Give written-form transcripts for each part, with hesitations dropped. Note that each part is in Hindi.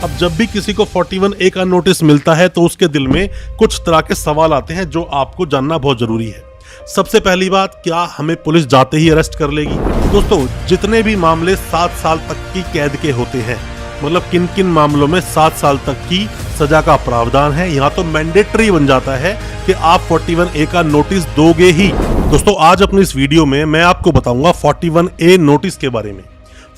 अब जब भी किसी को 41A का नोटिस मिलता है तो उसके दिल में कुछ तरह के सवाल आते हैं जो आपको जानना बहुत जरूरी है। सबसे पहली बात, क्या हमें पुलिस जाते ही अरेस्ट कर लेगी? दोस्तों, जितने भी मामले 7 साल तक की कैद के होते हैं, मतलब किन किन मामलों में 7 साल तक की सजा का प्रावधान है, यहाँ तो मैंडेटरी बन जाता है कि आप 41A का नोटिस दोगे ही। दोस्तों, आज अपनी इस वीडियो में मैं आपको बताऊंगा 41A नोटिस के बारे में।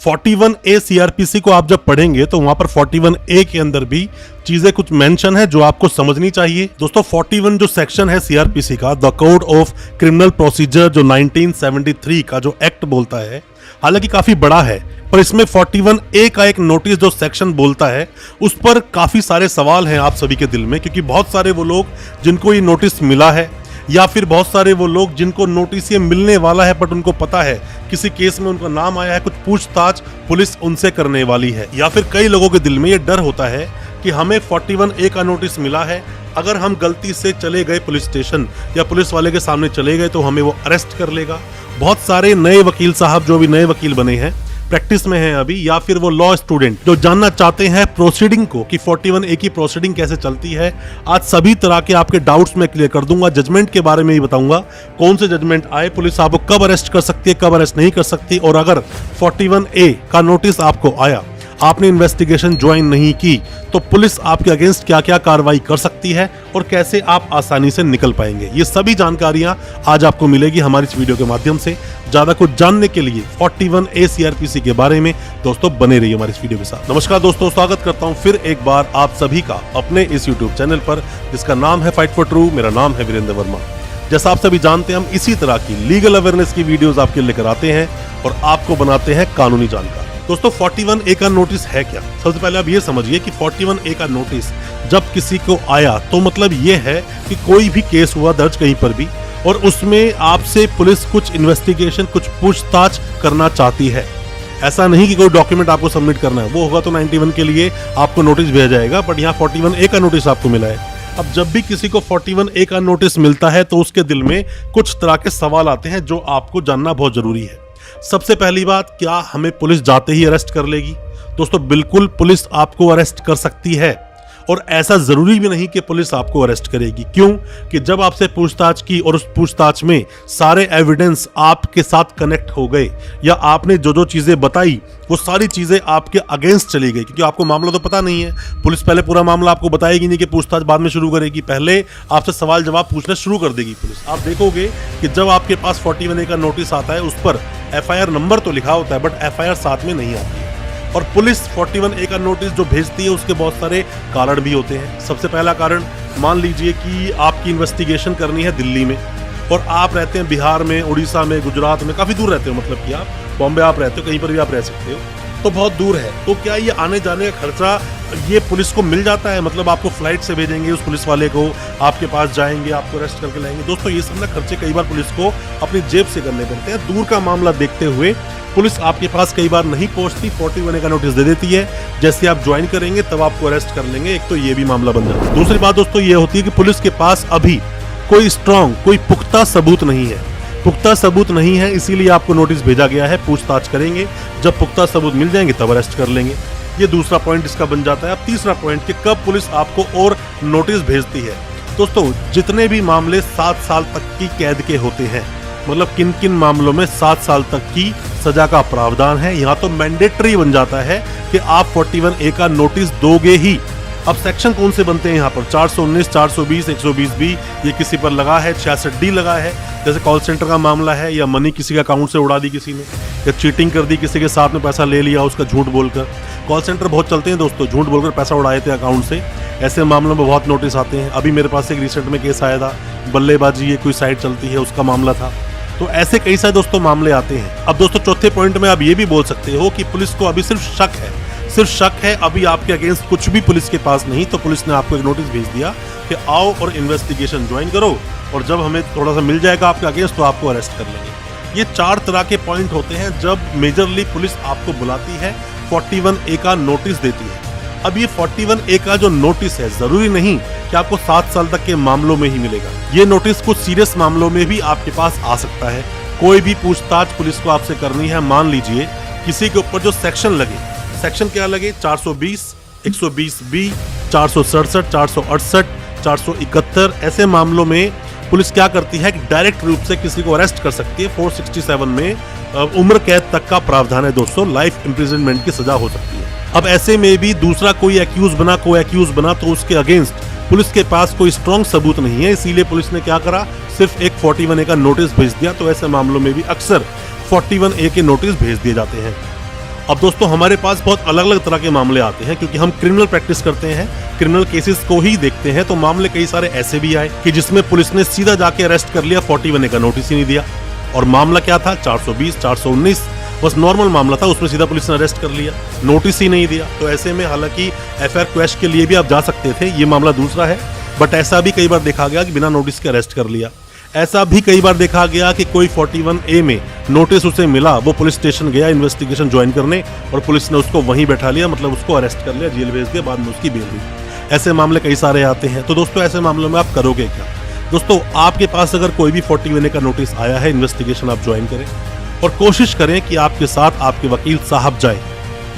41A सीआरपीसी को आप जब पढ़ेंगे तो वहां पर 41A के अंदर भी चीजें कुछ मेंशन है जो आपको समझनी चाहिए। दोस्तों, 41 जो सेक्शन है सीआरपीसी का, the code of criminal procedure, जो 1973 का जो एक्ट बोलता है, हालांकि काफी बड़ा है, पर इसमें 41A का एक नोटिस जो सेक्शन बोलता है उस पर काफी सारे सवाल हैं आप सभी के दिल में, क्योंकि बहुत सारे वो लोग जिनको ये नोटिस मिला है, या फिर बहुत सारे वो लोग जिनको नोटिस ये मिलने वाला है बट उनको पता है किसी केस में उनका नाम आया है, कुछ पूछताछ पुलिस उनसे करने वाली है, या फिर कई लोगों के दिल में ये डर होता है कि हमें 41A का नोटिस मिला है, अगर हम गलती से चले गए पुलिस स्टेशन या पुलिस वाले के सामने चले गए तो हमें वो अरेस्ट कर लेगा। बहुत सारे नए वकील साहब जो भी नए वकील बने हैं, प्रैक्टिस में हैं अभी, या फिर वो लॉ स्टूडेंट जो जानना चाहते हैं प्रोसीडिंग को कि 41A की प्रोसीडिंग कैसे चलती है, आज सभी तरह के आपके डाउट्स मैं क्लियर कर दूंगा। जजमेंट के बारे में ही बताऊंगा, कौन से जजमेंट आए, पुलिस आपको कब अरेस्ट कर सकती है, कब अरेस्ट नहीं कर सकती, और अगर 41A का नोटिस आपको आया, आपने इन्वेस्टिगेशन ज्वाइन नहीं की, तो पुलिस आपके अगेंस्ट क्या क्या कार्रवाई कर सकती है और कैसे आप आसानी से निकल पाएंगे। ये सभी जानकारियां आज आपको मिलेगी हमारी इस वीडियो के माध्यम से। ज्यादा कुछ जानने के लिए 41A सीआरपीसी के बारे में दोस्तों बने रहिए हमारी इस वीडियो के साथ। नमस्कार दोस्तों, स्वागत करता हूं फिर एक बार आप सभी का अपने इस यूट्यूब चैनल पर, जिसका नाम है फाइट फॉर ट्रू। मेरा नाम है वीरेंद्र वर्मा। जैसा आप सभी जानते हैं, हम इसी तरह की लीगल अवेयरनेस की वीडियोस आपके लेकर आते हैं और आपको बनाते हैं कानूनी जानकार। दोस्तों, 41A का नोटिस है क्या? सबसे पहले आप ये समझिए कि 41A का नोटिस जब किसी को आया तो मतलब ये है कि कोई भी केस हुआ दर्ज कहीं पर भी और उसमें आपसे पुलिस कुछ इन्वेस्टिगेशन, कुछ पूछताछ करना चाहती है। ऐसा नहीं कि कोई डॉक्यूमेंट आपको सबमिट करना है, वो होगा तो 91 के लिए आपको नोटिस भेजा जाएगा, बट यहाँ 41A का नोटिस आपको मिला है। अब जब भी किसी को 41A का नोटिस मिलता है तो उसके दिल में कुछ तरह के सवाल आते हैं जो आपको जानना बहुत जरूरी है। सबसे पहली बात, क्या हमें पुलिस जाते ही अरेस्ट कर लेगी? दोस्तों, बिल्कुल पुलिस आपको अरेस्ट कर सकती है, और ऐसा जरूरी भी नहीं कि पुलिस आपको अरेस्ट करेगी। क्यों? कि जब आपसे पूछताछ की और उस पूछताछ में सारे एविडेंस आपके साथ कनेक्ट हो गए, या आपने जो जो चीजें बताई वो सारी चीजें आपके अगेंस्ट चली गई, क्योंकि आपको मामला तो पता नहीं है। पुलिस पहले पूरा मामला आपको बताएगी नहीं कि पूछताछ बाद में शुरू करेगी, पहले आपसे सवाल जवाब पूछना शुरू कर देगी पुलिस। आप देखोगे कि जब आपके पास 41A का नोटिस आता है, उस पर FIR नंबर तो लिखा होता है बट FIR साथ में नहीं आती है। और पुलिस 41A का नोटिस जो भेजती है उसके बहुत सारे कारण भी होते हैं। सबसे पहला कारण, मान लीजिए कि आपकी इन्वेस्टिगेशन करनी है दिल्ली में और आप रहते हैं बिहार में, उड़ीसा में, गुजरात में, काफ़ी दूर रहते हो, मतलब कि आप बॉम्बे आप रहते हो, कहीं पर भी आप रह सकते हो, तो बहुत दूर है। तो क्या ये आने जाने का खर्चा ये पुलिस को मिल जाता है? मतलब आपको फ्लाइट से भेजेंगे उस पुलिस वाले को, आपके पास जाएंगे, आपको अरेस्ट करके लाएंगे। दोस्तों, ये सब ना खर्चे कई बार पुलिस को अपनी जेब से करने पड़ते हैं। दूर का मामला देखते हुए पुलिस आपके पास कई बार नहीं पहुंचती, 41A का नोटिस दे देती है, जैसे आप ज्वाइन करेंगे तब आपको अरेस्ट कर लेंगे। एक तो ये भी मामला बन जाता है। दूसरी बात दोस्तों ये होती है कि पुलिस के पास अभी कोई स्ट्रांग, कोई पुख्ता सबूत नहीं है। पुख्ता सबूत नहीं है, इसीलिए आपको नोटिस भेजा गया है, पूछताछ करेंगे, जब पुख्ता सबूत मिल जाएंगे तब अरेस्ट कर लेंगे। ये दूसरा पॉइंट इसका बन जाता है। अब तीसरा पॉइंट कि कब पुलिस आपको और नोटिस भेजती है। दोस्तों, जितने भी मामले 7 साल तक की कैद के होते हैं, मतलब किन किन मामलों में 7 साल तक की सजा का प्रावधान है, यहाँ तो मैंडेटरी बन जाता है कि आप 41A का नोटिस दोगे ही। अब सेक्शन कौन से बनते हैं यहाँ पर? 419, 420, 120B, ये किसी पर लगा है, 66D लगा है, जैसे कॉल सेंटर का मामला है, या मनी किसी का अकाउंट से उड़ा दी किसी ने, या चीटिंग कर दी, किसी के साथ में पैसा ले लिया उसका झूठ बोलकर। कॉल सेंटर बहुत चलते हैं दोस्तों, झूठ बोलकर पैसा उड़ाए थे अकाउंट से। ऐसे मामलों में बहुत नोटिस आते हैं। अभी मेरे पास एक रिसेंट में केस आया था, बल्लेबाजी ये कोई साइट चलती है उसका मामला था। तो ऐसे कई सारे दोस्तों मामले आते हैं। अब दोस्तों, चौथे पॉइंट में आप ये भी बोल सकते हो कि पुलिस को अभी सिर्फ शक है, अभी आपके अगेंस्ट कुछ भी पुलिस के पास नहीं, तो पुलिस ने आपको एक नोटिस भेज दिया कि आओ और इन्वेस्टिगेशन ज्वाइन करो, और जब हमें थोड़ा सा मिल जाएगा आपके अगेंस्ट तो आपको अरेस्ट कर लेंगे। ये 4 तरह के पॉइंट होते हैं जब मेजरली पुलिस आपको बुलाती है, 41A का नोटिस देती है। अब ये 41A का जो नोटिस है, जरूरी नहीं कि आपको 7 साल तक के मामलों में ही मिलेगा। ये नोटिस कुछ सीरियस मामलों में भी आपके पास आ सकता है। कोई भी पूछताछ पुलिस को आपसे करनी है, मान लीजिए किसी के ऊपर जो सेक्शन लगे, सेक्शन क्या लगे, 420, 120B, 467, 468, 471 ऐसे मामलों में पुलिस क्या करती है कि डायरेक्ट रूप से किसी को अरेस्ट कर सकती है। 467 में उम्र कैद तक का प्रावधान है दोस्तों, लाइफ इम्प्रिजनमेंट की सजा हो सकती है। अब ऐसे में भी दूसरा कोई एक्यूज बना, को एक्यूज बना, तो उसके अगेंस्ट पुलिस के पास कोई स्ट्रॉन्ग सबूत नहीं है, इसीलिए पुलिस ने क्या करा, सिर्फ एक 41A का नोटिस भेज दिया। तो ऐसे मामलों में भी अक्सर 41A के नोटिस भेज दिए जाते हैं। अब दोस्तों हमारे पास बहुत अलग अलग तरह के मामले आते हैं, क्योंकि हम क्रिमिनल प्रैक्टिस करते हैं, क्रिमिनल केसेस को ही देखते हैं। तो मामले कई सारे ऐसे भी आए कि जिसमें पुलिस ने सीधा जाके अरेस्ट कर लिया, 41A का नोटिस ही नहीं दिया। और मामला क्या था, 420, 419 बस नॉर्मल मामला था, उसमें सीधा पुलिस ने अरेस्ट कर लिया, नोटिस ही नहीं दिया। तो ऐसे में हालांकि एफआईआर क्वैश के लिए भी आप जा सकते थे, ये मामला दूसरा है, बट ऐसा भी कई बार देखा गया कि बिना नोटिस के अरेस्ट कर लिया। ऐसा भी कई बार देखा गया कि कोई 41A में नोटिस उसे मिला, वो पुलिस स्टेशन गया इन्वेस्टिगेशन ज्वाइन करने और पुलिस ने उसको वहीं बैठा लिया, मतलब उसको अरेस्ट कर लिया, जेल भेज दिया, बाद में उसकी बेल हुई। ऐसे मामले कई सारे आते हैं। तो दोस्तों ऐसे मामलों में आप करोगे क्या? दोस्तों आपके पास अगर कोई भी 41A का नोटिस आया है, इन्वेस्टिगेशन आप ज्वाइन करें और कोशिश करें कि आपके साथ आपके वकील साहब जाए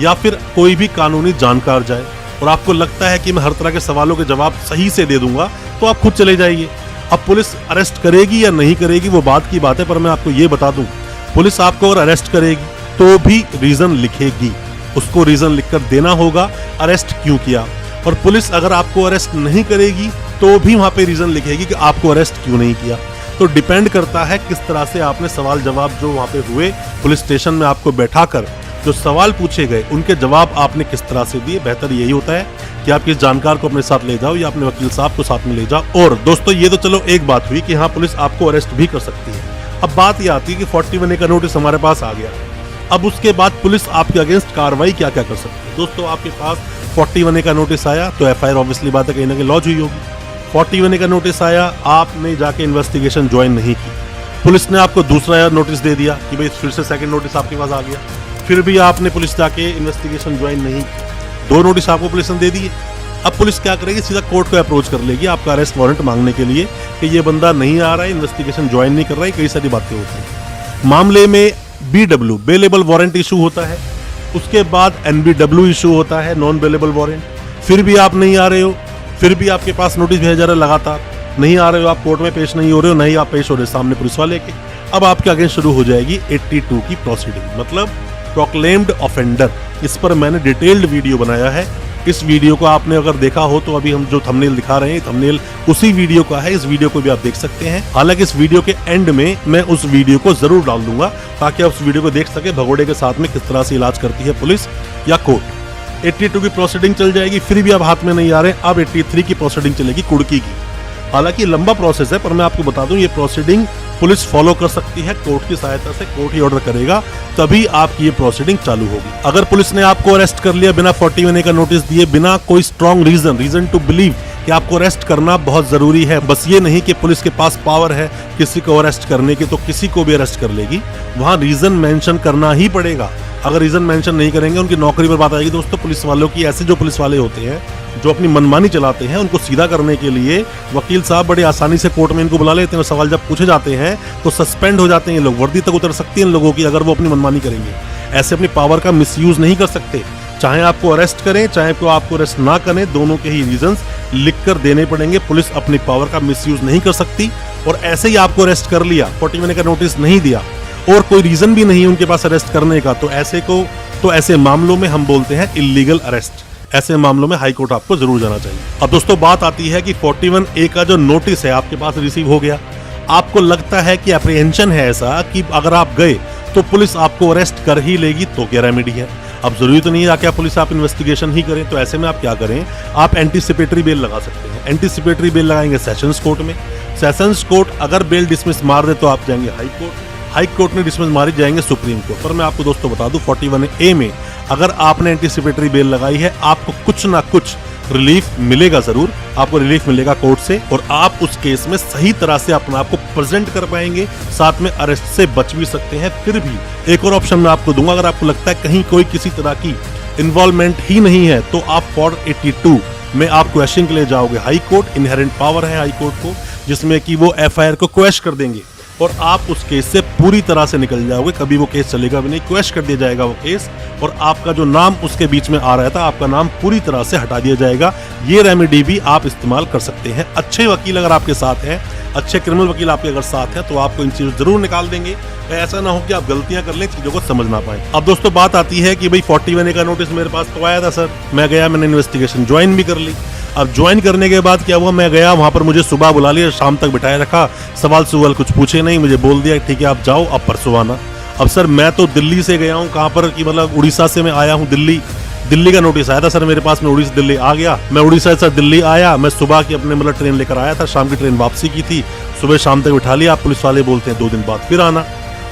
या फिर कोई भी कानूनी जानकार जाए, और आपको लगता है कि मैं हर तरह के सवालों के जवाब सही से दे दूंगा, तो आप खुद चले जाइए। अब पुलिस अरेस्ट करेगी या नहीं करेगी वो बात की बात है, पर मैं आपको ये बता दूं, पुलिस आपको अगर अरेस्ट करेगी तो भी रीजन लिखेगी, उसको रीजन लिखकर देना होगा अरेस्ट क्यों किया। और पुलिस अगर आपको अरेस्ट नहीं करेगी तो भी वहां पे रीजन लिखेगी कि आपको अरेस्ट क्यों नहीं किया। तो डिपेंड करता है किस तरह से आपने सवाल जवाब जो वहां पे हुए, पुलिस स्टेशन में आपको बैठाकर जो सवाल पूछे गए उनके जवाब आपने किस तरह से दिए। बेहतर यही होता है कि आप किस जानकार को अपने साथ ले जाओ या अपने वकील साहब को साथ में ले जाओ। और दोस्तों ये तो चलो एक बात हुई कि हाँ पुलिस आपको अरेस्ट भी कर सकती है। अब बात ये आती है कि 41A का नोटिस हमारे पास आ गया, अब उसके बाद पुलिस आपके अगेंस्ट कार्रवाई क्या क्या कर सकती है। दोस्तों आपके पास 41A का नोटिस आया तो एफआईआर ऑब्वियसली बात है कहीं ना कहीं लॉन्च हुई होगी। 41A का नोटिस आया, आपने जाके इन्वेस्टिगेशन ज्वाइन नहीं की, पुलिस ने आपको दूसरा नोटिस दे दिया कि भाई फिर से सेकंड नोटिस आपके पास आ गया, फिर भी आपने पुलिस जाके इन्वेस्टिगेशन ज्वाइन नहीं की, 2 नोटिस आपको पुलिस ने दे दिए। अब पुलिस क्या करेगी, सीधा कोर्ट को अप्रोच कर लेगी आपका अरेस्ट वारंट मांगने के लिए कि ये बंदा नहीं आ रहा है, इन्वेस्टिगेशन ज्वाइन नहीं कर रहा है, कई सारी बातें होती हैं। मामले में BW बेलेबल वारंट इशू होता है, उसके बाद NBW इशू होता है, नॉन बेलेबल वारंट। फिर भी आप नहीं आ रहे हो, फिर भी आपके पास नोटिस भेजा जा रहा है, लगातार नहीं आ रहे हो, आप कोर्ट में पेश नहीं हो रहे हो, नहीं आप पेश हो रहे सामने पुलिस वाले के। अब आपके अगेंस्ट शुरू हो जाएगी 82 की प्रोसीडिंग, मतलब प्रोक्लेम्ड ऑफेंडर। इस पर मैंने डिटेल्ड वीडियो बनाया है, इस वीडियो को आपने अगर देखा हो तो अभी हम जो थंबनेल दिखा रहे हैं थंबनेल उसी वीडियो का है, इस वीडियो को भी आप देख सकते हैं। हालांकि इस वीडियो के एंड में मैं उस वीडियो को जरूर डाल दूंगा ताकि आप उस वीडियो को देख सके भगोड़े के साथ में किस तरह से इलाज करती है पुलिस या कोर्ट। 82 की प्रोसीडिंग चल जाएगी, फिर भी आप हाथ में नहीं आ रहे, अब 83 की प्रोसीडिंग चलेगी कुड़की की। हालांकि लंबा प्रोसेस है, पर मैं आपको बता दूं ये प्रोसीडिंग पुलिस फॉलो कर सकती है कोर्ट की सहायता से, कोर्ट ही ऑर्डर करेगा तभी आपकी ये प्रोसीडिंग चालू होगी। अगर पुलिस ने आपको अरेस्ट कर लिया बिना 41A का नोटिस दिए, बिना कोई स्ट्रॉन्ग रीजन टू बिलीव कि आपको अरेस्ट करना बहुत जरूरी है, बस ये नहीं कि पुलिस के पास पावर है किसी को अरेस्ट करने की तो किसी को भी अरेस्ट कर लेगी, वहां रीजन मेंशन करना ही पड़ेगा। अगर रीजन मेंशन नहीं करेंगे उनकी नौकरी पर बात आएगी। दोस्तों पुलिस वालों की, ऐसे जो पुलिस वाले होते हैं जो अपनी मनमानी चलाते हैं, उनको सीधा करने के लिए वकील साहब बड़े आसानी से कोर्ट में इनको बुला लेते हैं, सवाल जब पूछे जाते हैं तो सस्पेंड हो जाते हैं ये लोग, वर्दी तक उतर सकती है इन लोगों की अगर वो अपनी मनमानी करेंगे। ऐसे अपनी पावर का मिसयूज नहीं कर सकते, चाहे आपको अरेस्ट करें चाहे आपको अरेस्ट ना करें, दोनों के ही रीजंस लिख कर देने पड़ेंगे। पुलिस अपनी पावर का मिसयूज नहीं कर सकती, और ऐसे ही आपको अरेस्ट कर लिया, 41A का नोटिस नहीं दिया और कोई रीजन भी नहीं उनके पास अरेस्ट करने का, तो ऐसे मामलों में हम बोलते हैं इल्लीगल अरेस्ट। ऐसे मामलों में हाई कोर्ट आपको जरूर जाना चाहिए। अब दोस्तों बात आती है कि 41A का जो नोटिस है आपके पास रिसीव हो गया, आपको लगता है कि अप्रीहेंशन है ऐसा कि अगर आप गए तो पुलिस आपको अरेस्ट कर ही लेगी, तो क्या रेमेडी है। अब जरूरी तो नहीं है कि पुलिस आप इन्वेस्टिगेशन ही करें, तो ऐसे में आप क्या करें, आप एंटीसिपेटरी बेल लगा सकते हैं। एंटीसिपेटरी बेल लगाएंगे सेशंस कोर्ट में, सेशंस कोर्ट अगर बेल डिसमिस मार दे तो आप जाएंगे हाई कोर्ट, हाई कोर्ट ने डिसमिस मारी जाएंगे सुप्रीम कोर्ट। पर मैं आपको दोस्तों बता दूं 41A में अगर आपने एंटीसिपेटरी बेल लगाई है आपको कुछ ना कुछ रिलीफ मिलेगा, जरूर आपको रिलीफ मिलेगा कोर्ट से, और आप उस केस में सही तरह से अपने आप को प्रेजेंट कर पाएंगे, साथ में अरेस्ट से बच भी सकते हैं। फिर भी एक और ऑप्शन मैं आपको दूंगा, अगर आपको लगता है कहीं कोई किसी तरह की इन्वॉल्वमेंट ही नहीं है तो आप 482 में आप क्वेश्चन के लिए जाओगे हाई कोर्ट। इनहेरेंट पावर है हाई कोर्ट को जिसमें कि वो एफआईआर को क्वेश कर देंगे और आप उस केस से पूरी तरह से निकल जाओगे, कभी वो केस चलेगा भी नहीं, क्वैश कर दिया जाएगा वो केस, और आपका जो नाम उसके बीच में आ रहा था, आपका नाम पूरी तरह से हटा दिया जाएगा। ये रेमेडी भी आप इस्तेमाल कर सकते हैं। अच्छे वकील अगर आपके साथ हैं, अच्छे क्रिमिनल वकील आपके अगर साथ हैं, तो आपको इन चीज़ों जरूर निकाल देंगे। ऐसा ना हो कि आप गलतियां कर लें, चीज़ों को समझ ना पाएं। अब दोस्तों बात आती है कि भाई 41A का नोटिस मेरे पास तो आया था सर, मैं गया, मैंने इन्वेस्टिगेशन ज्वाइन भी कर ली। अब ज्वाइन करने के बाद क्या हुआ, मैं गया वहाँ पर, मुझे सुबह बुला लिया, शाम तक बिठाए रखा, सवाल कुछ पूछे नहीं, मुझे बोल दिया ठीक है आप जाओ, अब परसों आना। अब सर मैं तो दिल्ली से गया हूँ, कहाँ पर कि मतलब उड़ीसा से मैं आया हूँ दिल्ली का नोटिस आया था सर मेरे पास, मैं उड़ीसा दिल्ली आ गया। मैं उड़ीसा से दिल्ली आया, मैं सुबह की अपने मतलब ट्रेन लेकर आया था, शाम की ट्रेन वापसी की थी, सुबह शाम तक बिठा लिया। पुलिस वाले बोलते हैं 2 दिन बाद फिर आना।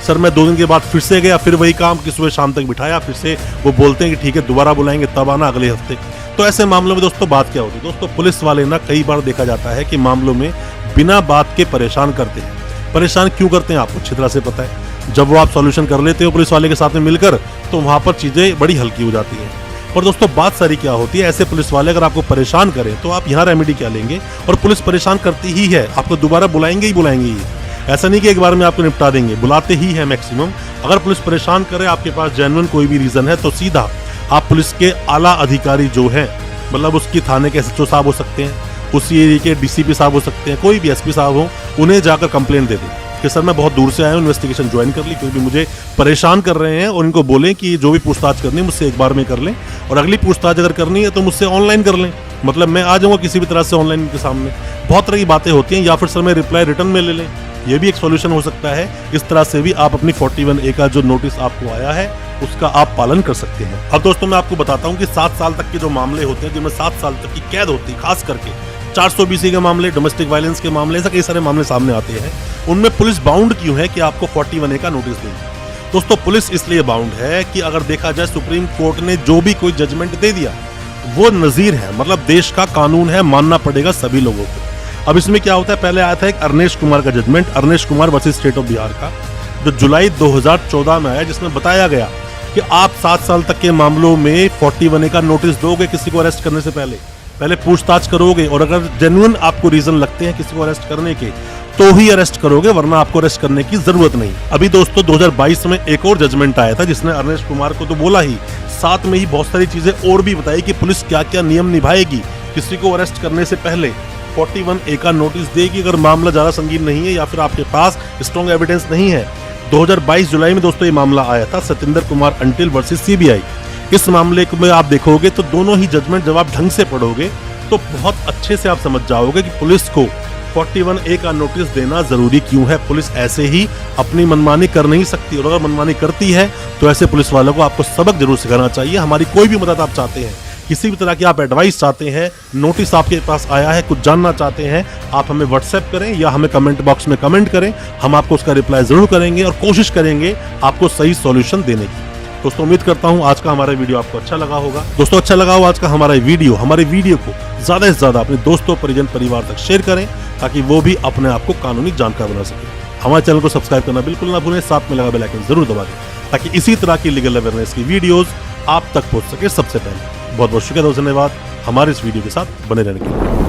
सर मैं 2 दिन के बाद फिर से गया, फिर वही काम कि सुबह शाम तक बिठाया, फिर से वो बोलते हैं कि ठीक है दोबारा बुलाएंगे तब आना अगले हफ्ते। तो ऐसे मामलों में दोस्तों बात क्या होती है, दोस्तों पुलिस वाले ना कई बार देखा जाता है कि मामलों में बिना बात के परेशान करते हैं। परेशान क्यों करते हैं आपको अच्छी तरह से पता है। जब वो आप सॉल्यूशन कर लेते हो पुलिस वाले के साथ में मिलकर, तो वहाँ पर चीज़ें बड़ी हल्की हो जाती हैं। और दोस्तों बात सारी क्या होती है, ऐसे पुलिस वाले अगर आपको परेशान करें तो आप यहाँ रेमेडी क्या लेंगे, और पुलिस परेशान करती ही है, आपको दोबारा बुलाएंगे ही। ऐसा नहीं कि एक बार में आपको निपटा देंगे, बुलाते ही है मैक्सिमम। अगर पुलिस परेशान करे, आपके पास जेन्युइन कोई भी रीजन है, तो सीधा आप पुलिस के आला अधिकारी जो है, मतलब उसकी थाने के SHO साहब हो सकते हैं, उसी एरिया के DCP साहब हो सकते हैं, कोई भी SP साहब हो, उन्हें जाकर कंप्लेंट दे दें कि सर मैं बहुत दूर से आया हूँ, इन्वेस्टिगेशन ज्वाइन कर ली, क्योंकि मुझे परेशान कर रहे हैं, और इनको बोलें कि जो भी पूछताछ करनी है मुझसे एक बार में कर लें, और अगली पूछताछ अगर करनी है तो मुझसे ऑनलाइन कर लें, मतलब मैं आ जाऊँगा किसी भी तरह से ऑनलाइन के सामने। बहुत तरह की बातें होती हैं, या फिर सर मैं रिप्लाई रिटर्न में ले लें, ये भी एक सॉल्यूशन हो सकता है। इस तरह से भी आप अपनी 41A का जो नोटिस आपको आया है उसका आप पालन कर सकते हैं। अब दोस्तों मैं आपको बताता हूँ कि 7 साल तक के जो मामले होते हैं, जिनमें 7 साल तक की कैद होती है, खास करके 420 के मामले, डोमेस्टिक वायलेंस के मामले, ऐसे कई सारे मामले सामने आते हैं, उनमें पुलिस बाउंड क्यों है कि आपको 41A का नोटिस देगी। दोस्तों पुलिस इसलिए बाउंड है कि अगर देखा जाए सुप्रीम कोर्ट ने जो भी कोई जजमेंट दे दिया वो नजीर है, मतलब देश का कानून है, मानना पड़ेगा सभी लोगों को। अब इसमें क्या होता है, पहले आया था एक अरनेश कुमार का judgment, Arnesh Kumar versus state of Bihar का, जो जुलाई 2014 में आया, जिसमें बताया गया कि आप 7 साल तक के मामलों में 41A का नोटिस दोगे किसी को अरेस्ट करने से पहले पूछताछ करोगे, और अगर जेन्युइन आपको रीजन लगते हैं किसी को अरेस्ट करने के तो ही अरेस्ट करोगे, वरना आपको अरेस्ट करने की जरूरत नहीं। अभी दोस्तों 2022 में एक और जजमेंट आया था, जिसने अरनेश कुमार को तो बोला ही, साथ में ही बहुत सारी चीजें और भी बताई कि पुलिस क्या क्या नियम निभाएगी किसी को अरेस्ट करने से पहले। 41A का नोटिस देगी अगर मामला ज्यादा संगीन नहीं है या फिर आपके पास स्ट्रॉन्ग एविडेंस नहीं है। 2022 जुलाई में दोस्तों ये मामला आया था, Satyendra Kumar until versus CBI। इस मामले में आप देखोगे तो दोनों ही जजमेंट जब आप ढंग से पढ़ोगे तो बहुत अच्छे से आप समझ जाओगे कि पुलिस को 41A का नोटिस देना जरूरी क्यों है। पुलिस ऐसे ही अपनी मनमानी कर नहीं सकती, और अगर मनमानी करती है तो ऐसे पुलिस वालों को आपको सबक जरूर सिखाना चाहिए। हमारी कोई भी मदद आप चाहते हैं, किसी भी तरह की आप एडवाइस चाहते हैं, नोटिस आपके पास आया है, कुछ जानना चाहते हैं, आप हमें व्हाट्सएप करें या हमें कमेंट बॉक्स में कमेंट करें, हम आपको उसका रिप्लाई जरूर करेंगे और कोशिश करेंगे आपको सही सॉल्यूशन देने की। दोस्तों उम्मीद करता हूं आज का हमारा वीडियो आपको अच्छा लगा होगा। दोस्तों अच्छा लगा हो आज का हमारा वीडियो, हमारे वीडियो को ज्यादा से ज्यादा अपने दोस्तों, परिजन, परिवार तक शेयर करें, ताकि वो भी अपने आप को कानूनी जानकार बना सके। हमारे चैनल को सब्सक्राइब करना बिल्कुल ना भूलें, साथ में लगा बेल आइकन जरूर दबा दें, ताकि इसी तरह की लीगल अवेयरनेस की वीडियोस आप तक पहुंच सके सबसे पहले। बहुत बहुत शुक्रिया, धन्यवाद हमारे इस वीडियो के साथ बने रहने के लिए।